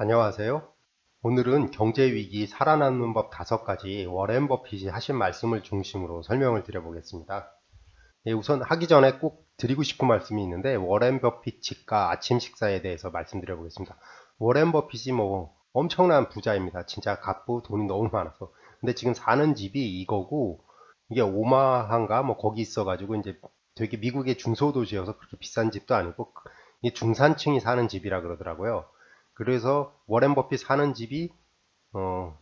안녕하세요. 오늘은 경제위기 살아남는 법 5가지 워렌 버핏이 하신 말씀을 중심으로 설명을 드려보겠습니다. 예, 우선 하기 전에 꼭 드리고 싶은 말씀이 있는데 워렌 버핏 집과 아침 식사에 대해서 말씀드려보겠습니다. 워렌 버핏이 뭐 엄청난 부자입니다. 진짜 갑부 돈이 너무 많아서. 근데 지금 사는 집이 이거고 이게 오마하인가 뭐 거기 있어가지고 이제 되게 미국의 중소도시여서 그렇게 비싼 집도 아니고 이 중산층이 사는 집이라 그러더라고요. 그래서 워렌 버핏 사는 집이 어,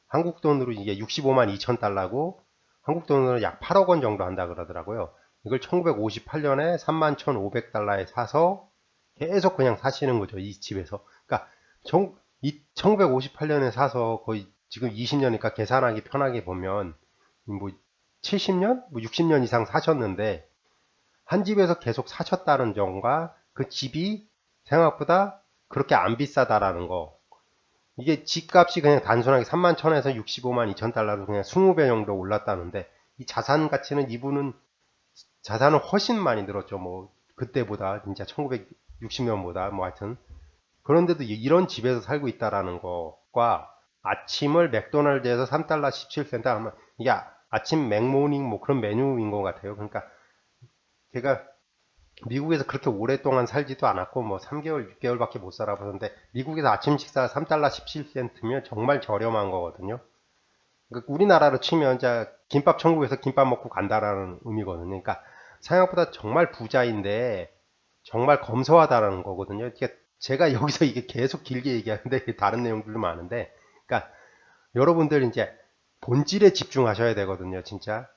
한국 돈으로 이게 65만 2천 달러고 한국 돈으로 약 8억 원 정도 한다 그러더라고요. 이걸 1958년에 3만 1,500달러에 사서 계속 그냥 사시는 거죠. 이 집에서. 그러니까 1958년에 사서 거의 지금 20년이니까 계산하기 편하게 보면 뭐 70년, 뭐 60년 이상 사셨는데 한 집에서 계속 사셨다는 점과 그 집이 생각보다 그렇게 안 비싸다라는 거. 이게 집값이 그냥 단순하게 3만 1천에서 65만 2천 달러로 그냥 20배 정도 올랐다는데 이 자산 가치는 이분은 자산은 훨씬 많이 늘었죠. 뭐 그때보다 진짜 1960년보다 뭐 하여튼 그런데도 이런 집에서 살고 있다라는 것과 아침을 맥도날드에서 3달러 17센트 하면 이게 아침 맥모닝 뭐 그런 메뉴인 것 같아요. 그러니까 제가 미국에서 그렇게 오랫동안 살지도 않았고 뭐 3개월, 6개월밖에 못 살아보는데 미국에서 아침 식사 3달러 17센트면 정말 저렴한 거거든요. 그러니까 우리나라로 치면 자 김밥 천국에서 김밥 먹고 간다라는 의미거든요. 그러니까 생각보다 정말 부자인데 정말 검소하다라는 거거든요. 그러니까 제가 여기서 이게 계속 길게 얘기하는데 다른 내용들도 많은데 그러니까 여러분들 이제 본질에 집중하셔야 되거든요. 진짜.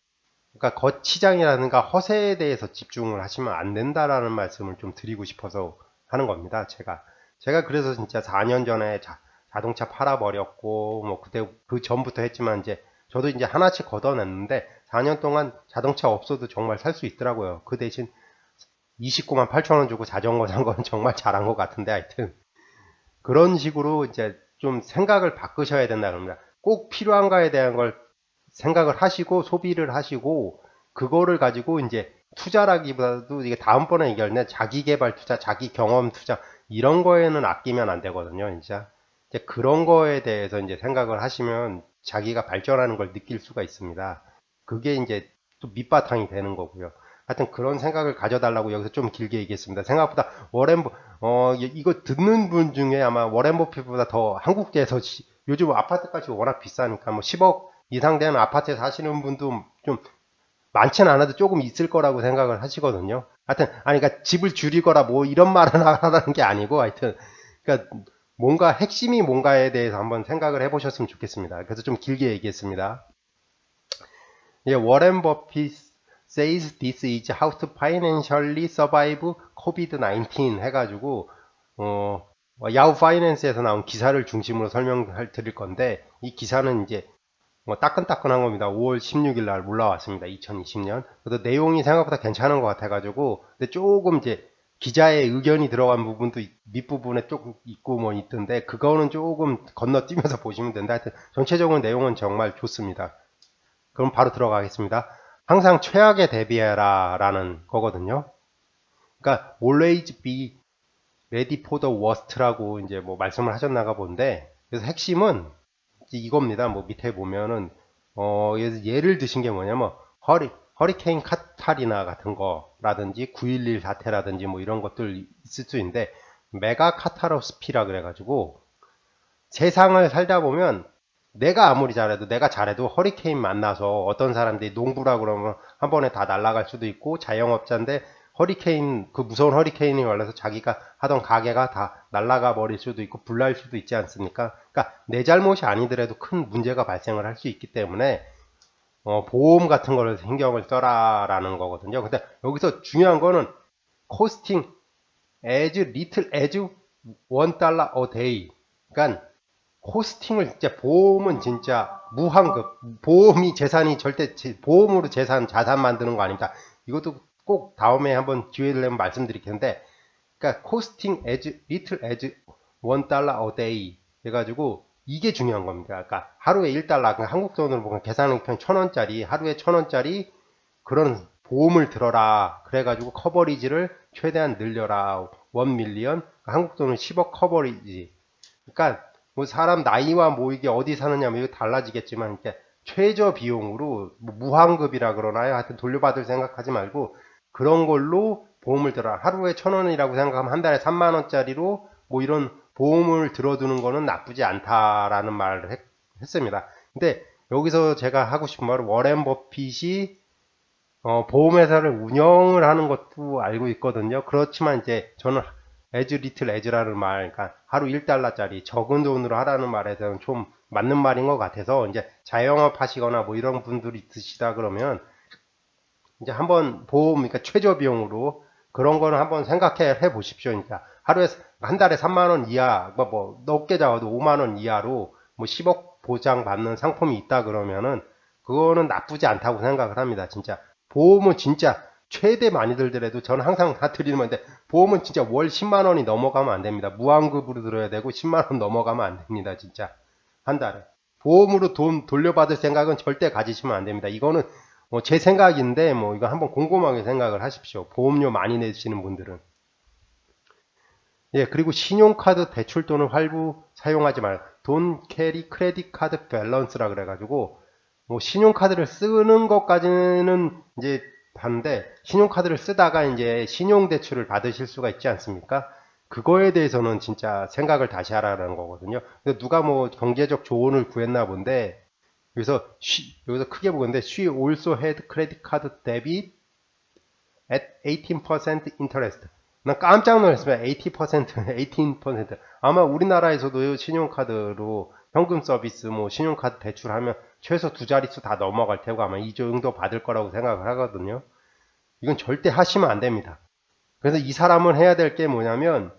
그러니까 거치장이라든가 허세에 대해서 집중을 하시면 안 된다라는 말씀을 좀 드리고 싶어서 하는 겁니다. 제가 그래서 진짜 4년 전에 자동차 팔아버렸고 뭐 그때 그 전부터 했지만 이제 저도 이제 하나씩 걷어냈는데 4년 동안 자동차 없어도 정말 살 수 있더라고요. 그 대신 29만 8천 원 주고 자전거 산 거는 정말 잘한 것 같은데 하여튼 그런 식으로 이제 좀 생각을 바꾸셔야 된다 그럽니다. 꼭 필요한가에 대한 걸 생각을 하시고 소비를 하시고 그거를 가지고 이제 투자라기보다도 이게 다음번에 얘기할 자기 개발 투자, 자기 경험 투자 이런 거에는 아끼면 안 되거든요. 진짜 이제 그런 거에 대해서 이제 생각을 하시면 자기가 발전하는 걸 느낄 수가 있습니다. 그게 이제 또 밑바탕이 되는 거고요. 하여튼 그런 생각을 가져달라고 여기서 좀 길게 얘기했습니다. 생각보다 이거 듣는 분 중에 아마 워렌 버핏보다 더 한국에서 요즘 아파트값이 워낙 비싸니까 뭐 10억 이상 되는 아파트에 사시는 분도 좀 많지는 않아도 조금 있을 거라고 생각을 하시거든요. 하여튼, 아니, 그러니까 집을 줄이거나 뭐 이런 말을 하라는 게 아니고 하여튼, 그러니까 뭔가 핵심이 뭔가에 대해서 한번 생각을 해보셨으면 좋겠습니다. 그래서 좀 길게 얘기했습니다. 예, 워렌 버핏 says this is how to financially survive COVID-19 해가지고 야후 파이낸스에서 나온 기사를 중심으로 설명을 드릴 건데 이 기사는 이제 뭐 따끈따끈한 겁니다. 5월 16일 날 올라왔습니다. 2020년. 그래서 내용이 생각보다 괜찮은 것 같아가지고 근데 조금 이제 기자의 의견이 들어간 부분도 밑부분에 조금 있고 뭐 있던데 그거는 조금 건너뛰면서 보시면 된다. 하여튼 전체적인 내용은 정말 좋습니다. 그럼 바로 들어가겠습니다. 항상 최악에 대비해라 라는 거거든요. 그러니까 always be ready for the worst라고 이제 뭐 말씀을 하셨나가 본데 그래서 핵심은 이겁니다. 뭐 밑에 보면은 예를 드신 게 뭐냐면 허리케인 카타리나 같은 거라든지 9.11 사태라든지 뭐 이런 것들 있을 수 있는데 메가 카타로스피라 그래가지고 세상을 살다 보면 내가 아무리 잘해도 내가 잘해도 허리케인 만나서 어떤 사람들이 농부라 그러면 한 번에 다 날아갈 수도 있고 자영업자인데 허리케인 그 무서운 허리케인이 걸려서 자기가 하던 가게가 다 날아가 버릴 수도 있고 불날 수도 있지 않습니까? 그러니까 내 잘못이 아니더라도 큰 문제가 발생을 할 수 있기 때문에 보험 같은 거를 신경을 써라라는 거거든요. 근데 여기서 중요한 거는 코스팅 as little as $1 a day. 그러니까 호스팅을 진짜 보험은 진짜 무한급 보험이 재산이 절대 보험으로 자산 만드는 거 아닙니다. 이것도 꼭 다음에 한번 기회를 내면 말씀드리겠는데 그러니까 코스팅 as little as $1 a day 해가지고 이게 중요한 겁니다. 그러니까 하루에 1달러 그러니까 한국 돈으로 보면 계산하기 편 1,000원짜리 하루에 1,000원짜리 그런 보험을 들어라 그래가지고 커버리지를 최대한 늘려라 1 밀리언 한국 돈은 10억 커버리지 그러니까 뭐 사람 나이와 뭐 이게 어디 사느냐 뭐 이거 달라지겠지만 이렇게 최저 비용으로 뭐 무환급이라 그러나요? 하여튼 돌려받을 생각하지 말고 그런 걸로 보험을 들어 하루에 1,000원이라고 생각하면 한 달에 3만 원짜리로 뭐 이런 보험을 들어두는 거는 나쁘지 않다라는 말을 했습니다. 근데 여기서 제가 하고 싶은 말은 워렌 버핏이 보험회사를 운영을 하는 것도 알고 있거든요. 그렇지만 이제 저는 as little as라는 말, 그러니까 하루 1달러짜리 적은 돈으로 하라는 말에서는 좀 맞는 말인 것 같아서 이제 자영업 하시거나 뭐 이런 분들이 있으시다 그러면 이제 한번 보험, 그러니까 최저 비용으로 그런 거는 한번 생각해 보십시오. 그러니까 하루에 한 달에 3만 원 이하, 뭐 높게 잡아도 5만 원 이하로 뭐 10억 보장 받는 상품이 있다 그러면은 그거는 나쁘지 않다고 생각을 합니다. 진짜 보험은 진짜 최대 많이 들더라도 저는 항상 다 드리는 건데 보험은 진짜 월 10만 원이 넘어가면 안 됩니다. 무환급으로 들어야 되고 10만 원 넘어가면 안 됩니다. 진짜 한 달에 보험으로 돈 돌려받을 생각은 절대 가지시면 안 됩니다. 이거는 제 생각인데 뭐 이거 한번 곰곰하게 생각을 하십시오. 보험료 많이 내시는 분들은. 예, 그리고 신용카드 대출 돈을 할부 사용하지 말. 돈 캐리 크레딧 카드 밸런스라 그래가지고 뭐 신용카드를 쓰는 것까지는 이제 반대. 신용카드를 쓰다가 이제 신용대출을 받으실 수가 있지 않습니까? 그거에 대해서는 진짜 생각을 다시 하라는 거거든요. 누가 뭐 경제적 조언을 구했나 본데 여기서 크게 보는데 she also had credit card debit at 18% interest. 난 깜짝 놀랐습니다. 80%, 18%. 아마 우리나라에서도 신용카드로 현금 서비스, 뭐 신용카드 대출하면 최소 두 자릿수 다 넘어갈 테고 아마 이 정도 받을 거라고 생각을 하거든요. 이건 절대 하시면 안 됩니다. 그래서 이 사람은 해야 될 게 뭐냐면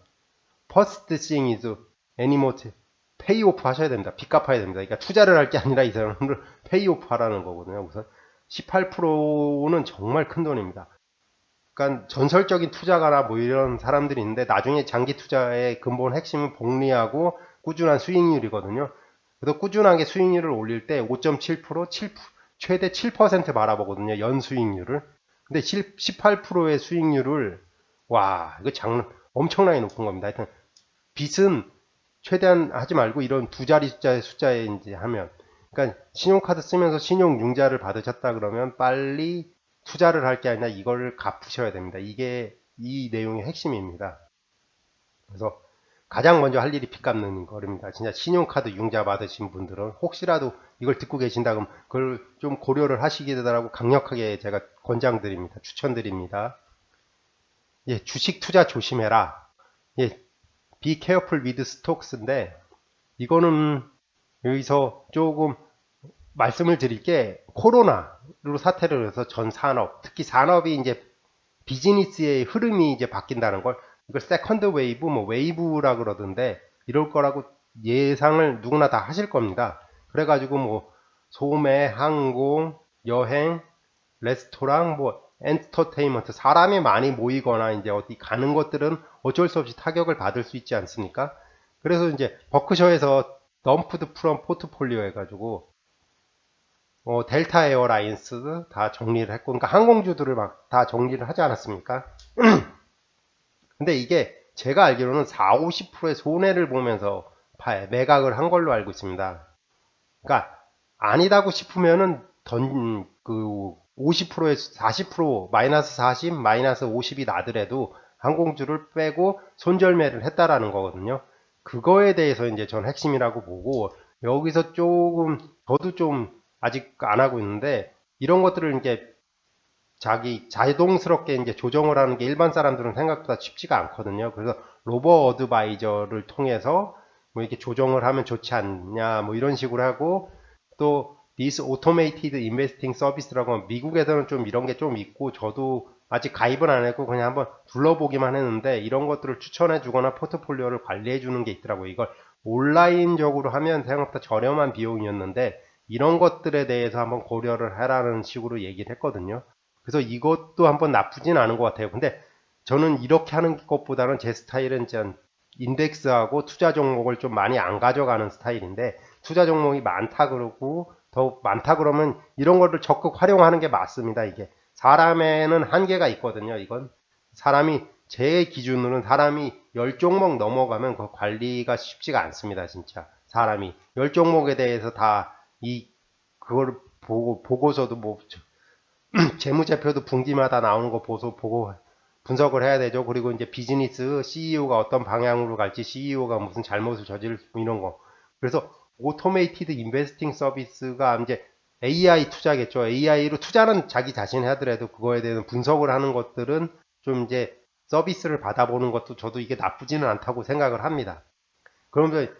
first thing is anymote 페이오프 하셔야 됩니다. 빚 갚아야 됩니다. 그러니까 투자를 할 게 아니라 이 사람을 페이오프 하라는 거거든요. 우선 18%는 정말 큰 돈입니다. 그러니까 전설적인 투자가나 뭐 이런 사람들이 있는데 나중에 장기 투자의 근본 핵심은 복리하고 꾸준한 수익률이거든요. 그래서 꾸준하게 수익률을 올릴 때 5.7%, 7, 최대 7% 바라보거든요. 연 수익률을. 근데 18%의 수익률을 와 이거 엄청나게 높은 겁니다. 하여튼 빚은 최대한 하지 말고 이런 두 자리 숫자에 이제 하면 그러니까 신용카드 쓰면서 신용융자를 받으셨다 그러면 빨리 투자를 할 게 아니라 이걸 갚으셔야 됩니다. 이게 이 내용의 핵심입니다. 그래서 가장 먼저 할 일이 빚 갚는 거입니다. 진짜 신용카드 융자 받으신 분들은 혹시라도 이걸 듣고 계신다 그러면 그걸 좀 고려를 하시게 되더라고 강력하게 제가 권장드립니다. 추천드립니다. 예, 주식 투자 조심해라. 예, be careful with stocks인데 이거는 여기서 조금 말씀을 드릴 게 코로나로 사태를 해서 전 산업, 특히 산업이 이제 비즈니스의 흐름이 이제 바뀐다는 걸 이걸 세컨드 웨이브, 뭐 웨이브라 그러던데 이럴 거라고 예상을 누구나 다 하실 겁니다. 그래가지고 뭐 소매, 항공, 여행, 레스토랑, 뭐 엔터테인먼트 사람이 많이 모이거나 이제 어디 가는 것들은 어쩔 수 없이 타격을 받을 수 있지 않습니까? 그래서 이제 버크셔에서 덤프드 프롬 포트폴리오 해가지고 델타 에어라인스 다 정리를 했고, 그러니까 항공주들을 막 다 정리를 하지 않았습니까? 근데 이게 제가 알기로는 4, 50%의 손해를 보면서 매각을 한 걸로 알고 있습니다. 그러니까 아니다고 싶으면은 그 50%에 40% 마이너스 40, 마이너스 50이 나더라도 항공주를 빼고 손절매를 했다라는 거거든요. 그거에 대해서 이제 전 핵심이라고 보고 여기서 조금 저도 좀 아직 안 하고 있는데 이런 것들을 이제 자기 자동스럽게 이제 조정을 하는 게 일반 사람들은 생각보다 쉽지가 않거든요. 그래서 로버 어드바이저를 통해서 뭐 이렇게 조정을 하면 좋지 않냐 뭐 이런 식으로 하고 또 This Automated Investing Service라고 하면 미국에서는 좀 이런 게 좀 있고 저도 아직 가입은 안 했고 그냥 한번 둘러보기만 했는데 이런 것들을 추천해 주거나 포트폴리오를 관리해 주는 게 있더라고요. 이걸 온라인적으로 하면 생각보다 저렴한 비용이었는데 이런 것들에 대해서 한번 고려를 해라는 식으로 얘기를 했거든요. 그래서 이것도 한번 나쁘진 않은 것 같아요. 근데 저는 이렇게 하는 것보다는 제 스타일은 인덱스하고 투자 종목을 좀 많이 안 가져가는 스타일인데 투자 종목이 많다 그러고 더 많다 그러면 이런 거를 적극 활용하는 게 맞습니다. 이게 사람에는 한계가 있거든요. 이건 사람이 제 기준으로는 사람이 10종목 넘어가면 그 관리가 쉽지가 않습니다. 진짜 사람이 10종목에 대해서 다 그걸 보고서도 뭐 재무제표도 분기마다 나오는 거 보고 분석을 해야 되죠. 그리고 이제 비즈니스 CEO가 어떤 방향으로 갈지, CEO가 무슨 잘못을 저지를 이런 거. 그래서 오토메이티드 인베스팅 서비스가 이제 AI 투자겠죠. AI로 투자는 자기 자신이 하더라도 그거에 대해서 분석을 하는 것들은 좀 이제 서비스를 받아보는 것도 저도 이게 나쁘지는 않다고 생각을 합니다. 그러면서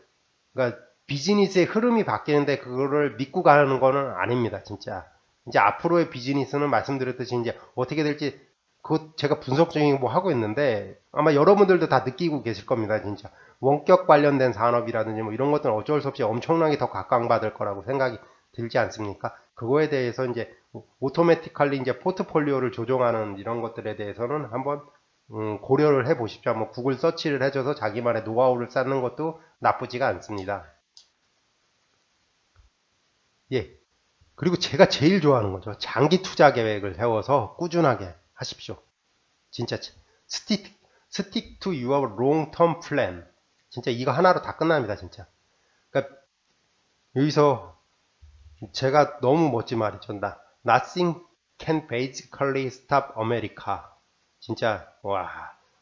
그러니까 비즈니스의 흐름이 바뀌는데 그거를 믿고 가는 거는 아닙니다. 진짜. 이제 앞으로의 비즈니스는 말씀드렸듯이 이제 어떻게 될지 그거 제가 분석 중이고 뭐 하고 있는데 아마 여러분들도 다 느끼고 계실 겁니다. 진짜. 원격 관련된 산업이라든지 뭐 이런 것들은 어쩔 수 없이 엄청나게 더 각광받을 거라고 생각이 들지 않습니까? 그거에 대해서 이제 오토매티컬리 이제 포트폴리오를 조정하는 이런 것들에 대해서는 한번 고려를 해 보십시오. 뭐 구글 서치를 해줘서 자기만의 노하우를 쌓는 것도 나쁘지가 않습니다. 예. 그리고 제가 제일 좋아하는 거죠. 장기 투자 계획을 세워서 꾸준하게 하십시오. 진짜 stick to your long term plan. 진짜 이거 하나로 다 끝납니다. 진짜. 그러니까 여기서 제가 너무 멋진 말이죠. Nothing can basically stop America. 진짜 와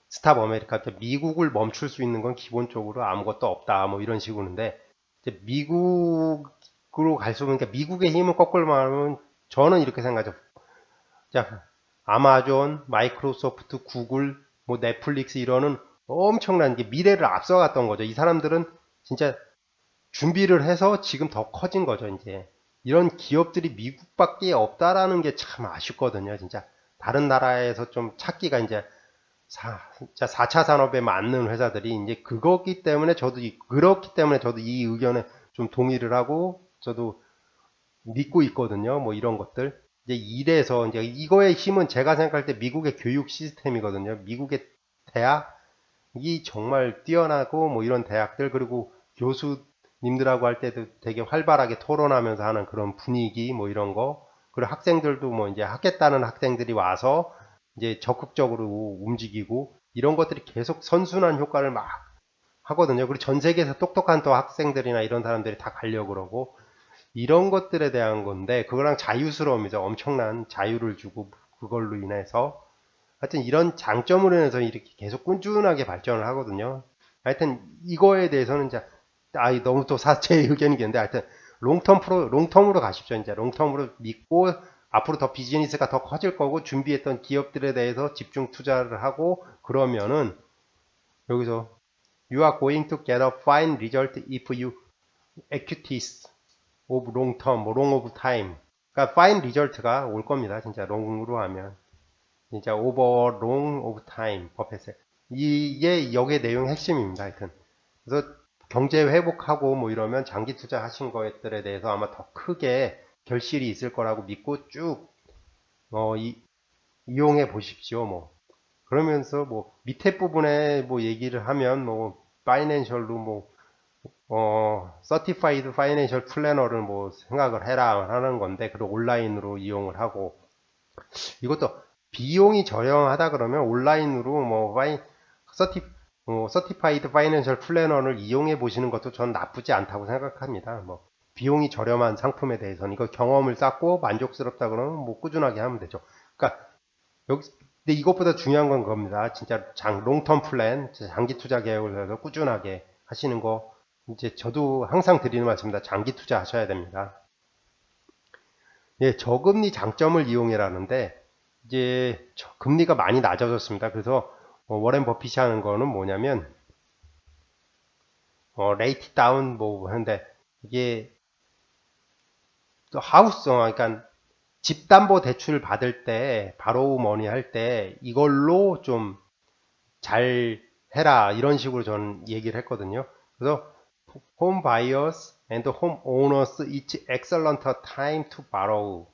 스탑 아메리카 때 미국을 멈출 수 있는 건 기본적으로 아무것도 없다 뭐 이런 식으로인데 미국으로 갈수록 그러니까 미국의 힘을 거꾸로 말하면 저는 이렇게 생각하죠. 자 아마존, 마이크로소프트, 구글, 뭐 넷플릭스 이러는 엄청난 게 미래를 앞서갔던 거죠. 이 사람들은 진짜 준비를 해서 지금 더 커진 거죠. 이제 이런 기업들이 미국밖에 없다라는 게 참 아쉽거든요. 진짜 다른 나라에서 좀 찾기가 이제 4차 산업에 맞는 회사들이 이제 그렇기 때문에 저도 이 의견에 좀 동의를 하고 저도 믿고 있거든요. 뭐 이런 것들. 이제 이래서 이제 이거의 힘은 제가 생각할 때 미국의 교육 시스템이거든요. 미국의 대학이 정말 뛰어나고 뭐 이런 대학들 그리고 교수님들하고 할 때도 되게 활발하게 토론하면서 하는 그런 분위기 뭐 이런 거. 그리고 학생들도 뭐 이제 하겠다는 학생들이 와서 이제 적극적으로 움직이고 이런 것들이 계속 선순환 효과를 막 하거든요. 그리고 전 세계에서 똑똑한 또 학생들이나 이런 사람들이 다 가려고 그러고 이런 것들에 대한 건데 그거랑 자유스러움이죠. 엄청난 자유를 주고 그걸로 인해서 하여튼 이런 장점으로 인해서 이렇게 계속 꾸준하게 발전을 하거든요. 하여튼 이거에 대해서는 이제 너무 또 제 의견이겠는데 하여튼 롱텀으로 가십시오. 이제 롱텀으로 믿고 앞으로 더 비즈니스가 더 커질 거고 준비했던 기업들에 대해서 집중 투자를 하고 그러면은 여기서 You are going to get a fine result if you equities of long term, long of time. 그러니까 fine result가 올 겁니다. 진짜 롱으로 하면 진짜 over long of time 퍼펫에 이게 여기에 내용 핵심입니다. 하여튼 그래서 경제 회복하고 뭐 이러면 장기 투자 하신 것들에 대해서 아마 더 크게 결실이 있을 거라고 믿고 쭉 이용해 보십시오. 뭐 그러면서 뭐 밑에 부분에 뭐 얘기를 하면 뭐 파이낸셜로 뭐 서티파이드 파이낸셜 플래너를 뭐 생각을 해라 하는 건데 그리고 온라인으로 이용을 하고 이것도 비용이 저렴하다 그러면 온라인으로 뭐 서티파이드 파이낸셜 플래너를 이용해 보시는 것도 전 나쁘지 않다고 생각합니다. 뭐 비용이 저렴한 상품에 대해서는 이거 경험을 쌓고 만족스럽다 그러면 뭐 꾸준하게 하면 되죠. 그러니까 여기 근데 이것보다 중요한 건 겁니다. 진짜 롱텀 플랜, 장기 투자 계획을 해서 꾸준하게 하시는 거 이제 저도 항상 드리는 말씀입니다. 장기 투자 하셔야 됩니다. 예, 저금리 장점을 이용해라는데 이제 금리가 많이 낮아졌습니다. 그래서 워렌 버핏이 하는 거는 뭐냐면 레이트 다운 뭐 하는데 이게 또 하우스 그러니까 집담보 대출 받을 때 바로우 머니 할 때 이걸로 좀 잘 해라 이런 식으로 저는 얘기를 했거든요. 그래서 home buyers and home owners it's excellent time to borrow.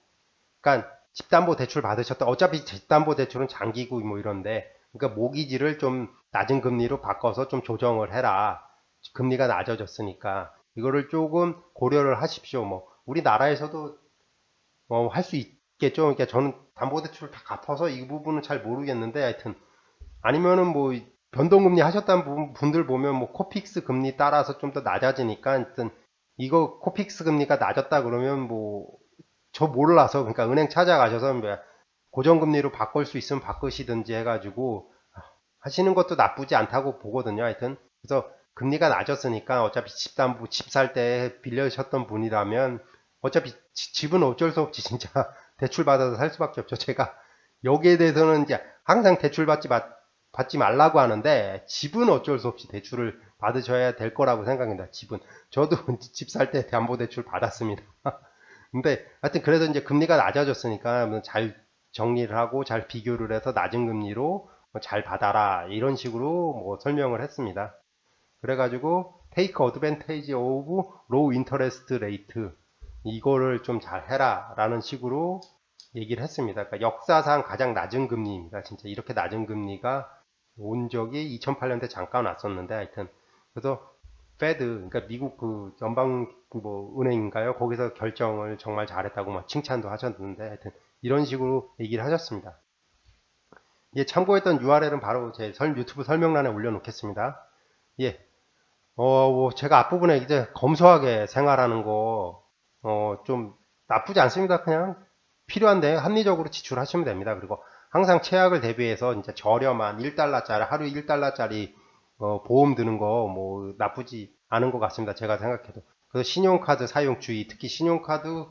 그러니까 집담보 대출 받으셨다. 어차피 집담보 대출은 장기고 뭐 이런데 그러니까 모기지를 좀 낮은 금리로 바꿔서 좀 조정을 해라. 금리가 낮아졌으니까 이거를 조금 고려를 하십시오. 뭐 우리나라에서도 할 수 있겠죠. 그러니까 저는 담보대출을 다 갚아서 이 부분은 잘 모르겠는데 하여튼 아니면은 뭐 변동금리 하셨다는 분들 보면 뭐 코픽스 금리 따라서 좀 더 낮아지니까 하여튼 이거 코픽스 금리가 낮았다 그러면 뭐 저 몰라서 그러니까 은행 찾아가셔서 뭐 고정금리로 바꿀 수 있으면 바꾸시든지 해가지고 하시는 것도 나쁘지 않다고 보거든요. 하여튼 그래서 금리가 낮았으니까 어차피 집담보 집 살 때 빌려셨던 분이라면 어차피 집은 어쩔 수 없지 진짜 대출 받아서 살 수밖에 없죠. 제가 여기에 대해서는 이제 항상 대출 받지 말라고 하는데 집은 어쩔 수 없이 대출을 받으셔야 될 거라고 생각합니다. 집은 저도 집 살 때 담보대출 받았습니다. 근데 하여튼 그래서 이제 금리가 낮아졌으니까 잘 정리를 하고 잘 비교를 해서 낮은 금리로 잘 받아라 이런 식으로 뭐 설명을 했습니다. 그래가지고 take advantage of low interest rate 이거를 좀 잘 해라 라는 식으로 얘기를 했습니다. 그러니까 역사상 가장 낮은 금리입니다. 진짜 이렇게 낮은 금리가 온 적이 2008년대 잠깐 왔었는데 하여튼 그래서 페드 그러니까 미국 그 연방 뭐 은행인가요? 거기서 결정을 정말 잘했다고 막 칭찬도 하셨는데 하여튼 이런 식으로 얘기를 하셨습니다. 예, 참고했던 URL은 바로 제 유튜브 설명란에 올려놓겠습니다. 예, 뭐 제가 앞부분에 이제 검소하게 생활하는 거, 좀 나쁘지 않습니다. 그냥 필요한데 합리적으로 지출하시면 됩니다. 그리고 항상 최악을 대비해서 이제 저렴한 1달러짜리, 하루 1달러짜리 보험 드는 거 뭐 나쁘지 않은 것 같습니다. 제가 생각해도. 그래서 신용카드 사용 주의, 특히 신용카드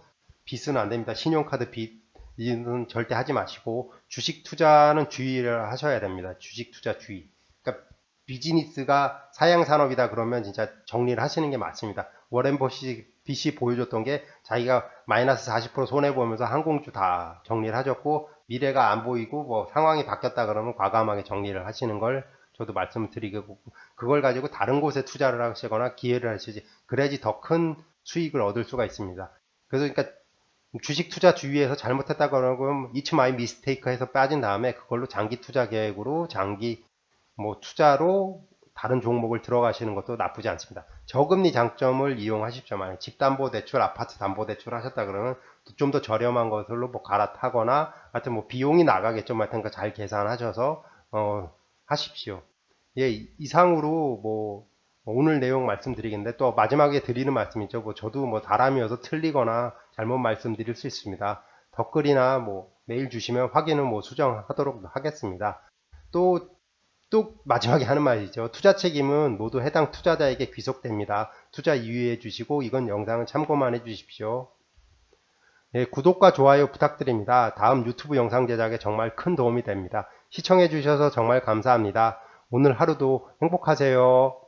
빚은 안 됩니다. 신용카드 빚은 절대 하지 마시고 주식 투자는 주의를 하셔야 됩니다. 주식 투자 주의. 그러니까 비즈니스가 사양 산업이다 그러면 진짜 정리를 하시는 게 맞습니다. 워렌 버핏이 보여줬던 게 자기가 마이너스 40% 손해 보면서 항공주 다 정리를 하셨고 미래가 안 보이고 뭐 상황이 바뀌었다 그러면 과감하게 정리를 하시는 걸 저도 말씀드리고 그걸 가지고 다른 곳에 투자를 하시거나 기회를 하시지 그래야지 더 큰 수익을 얻을 수가 있습니다. 그래서 그러니까 주식 투자 주위에서 잘못했다 그러면 It's my mistake 해서 빠진 다음에 그걸로 장기 투자 계획으로 장기 뭐 투자로 다른 종목을 들어가시는 것도 나쁘지 않습니다. 저금리 장점을 이용하십시오. 만약 집담보대출, 아파트 담보대출 하셨다 그러면 좀 더 저렴한 것으로 뭐 갈아타거나 하여튼 뭐 비용이 나가겠죠. 하여튼 잘 계산하셔서 하십시오. 예, 이상으로 뭐 오늘 내용 말씀드리겠는데 또 마지막에 드리는 말씀이죠. 뭐 저도 뭐 사람이어서 틀리거나 잘못 말씀드릴 수 있습니다. 댓글이나 뭐 메일 주시면 확인은 뭐 수정하도록 하겠습니다. 또 마지막에 하는 말이죠. 투자 책임은 모두 해당 투자자에게 귀속됩니다. 투자 유의해 주시고 이건 영상을 참고만 해 주십시오. 예, 구독과 좋아요 부탁드립니다. 다음 유튜브 영상 제작에 정말 큰 도움이 됩니다. 시청해 주셔서 정말 감사합니다. 오늘 하루도 행복하세요.